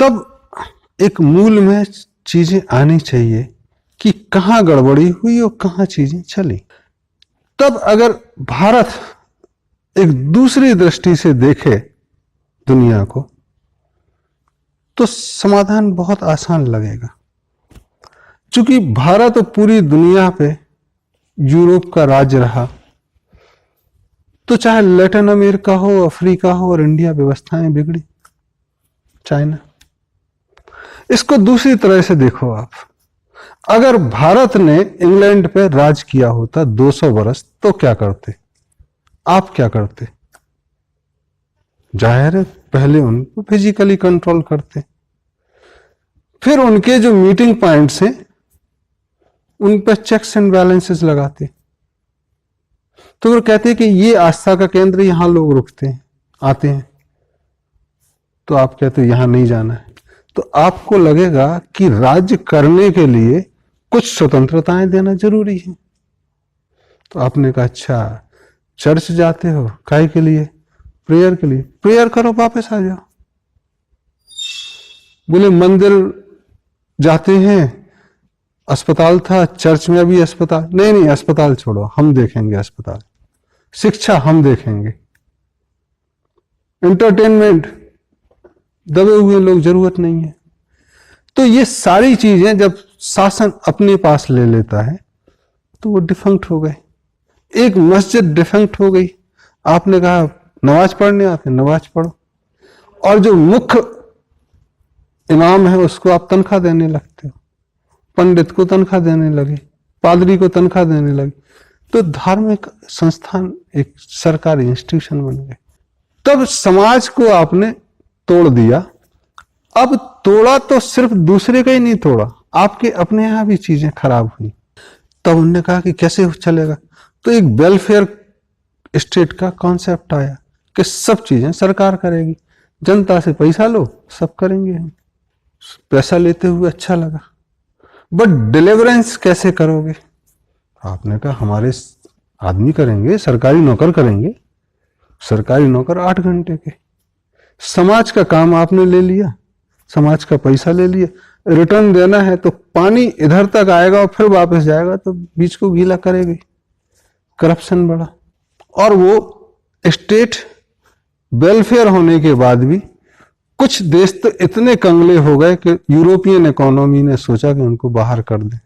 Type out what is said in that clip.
तब एक मूल में चीजें आनी चाहिए कि कहां गड़बड़ी हुई और कहां चीजें चली। तब अगर भारत एक दूसरी दृष्टि से देखे दुनिया को तो समाधान बहुत आसान लगेगा। चूंकि भारत पूरी दुनिया पे यूरोप का राज्य रहा, तो चाहे लैटिन अमेरिका हो, अफ्रीका हो और इंडिया, व्यवस्थाएं बिगड़ी। चाइना, इसको दूसरी तरह से देखो आप। अगर भारत ने इंग्लैंड पे राज किया होता 200 वर्ष, तो क्या करते? आप क्या करते? जाहिर है पहले उनको फिजिकली कंट्रोल करते, फिर उनके जो मीटिंग पॉइंट्स हैं उन पर चेक्स एंड बैलेंसेस लगाते। तो वो कहते हैं कि ये आस्था का केंद्र, यहां लोग रुकते हैं, आते हैं, तो आप कहते हो यहां नहीं जाना है। तो आपको लगेगा कि राज्य करने के लिए कुछ स्वतंत्रताएं देना जरूरी है। तो आपने कहा अच्छा चर्च जाते हो काहे के लिए? प्रेयर के लिए। प्रेयर करो, वापस आ जाओ। बोले मंदिर जाते हैं, अस्पताल था, चर्च में भी अस्पताल, नहीं नहीं अस्पताल छोड़ो, हम देखेंगे अस्पताल। शिक्षा हम देखेंगे। एंटरटेनमेंट, दबे हुए लोग, जरूरत नहीं है। तो ये सारी चीजें जब शासन अपने पास ले लेता है तो वो डिफंक्ट हो गए। एक मस्जिद डिफंक्ट हो गई। आपने कहा नमाज पढ़ने आते, नमाज पढ़ो, और जो मुख्य इमाम है उसको आप तनख्वाह देने लगते हो, पंडित को तनख्वाह देने लगे, पादरी को तनख्वाह देने लगे। तो धार्मिक संस्थान एक सरकारी इंस्टीट्यूशन बन गए। तब समाज को आपने तोड़ दिया। अब तोड़ा तो सिर्फ दूसरे का ही नहीं तोड़ा, आपके अपने यहां भी चीजें खराब हुई। तब उन्होंने कहा कि कैसे चलेगा? तो एक वेलफेयर स्टेट का कॉन्सेप्ट आया कि सब चीजें सरकार करेगी, जनता से पैसा लो, सब करेंगे हम। पैसा लेते हुए अच्छा लगा, बट डिलीवरेंस कैसे करोगे? आपने कहा हमारे आदमी करेंगे, सरकारी नौकर करेंगे। सरकारी नौकर 8 घंटे के। समाज का काम आपने ले लिया, समाज का पैसा ले लिया, रिटर्न देना है तो पानी इधर तक आएगा और फिर वापस जाएगा, तो बीच को गीला करेगी। करप्शन बढ़ा। और वो स्टेट वेलफेयर होने के बाद भी कुछ देश तो इतने कंगले हो गए कि यूरोपियन इकोनॉमी ने सोचा कि उनको बाहर कर दें।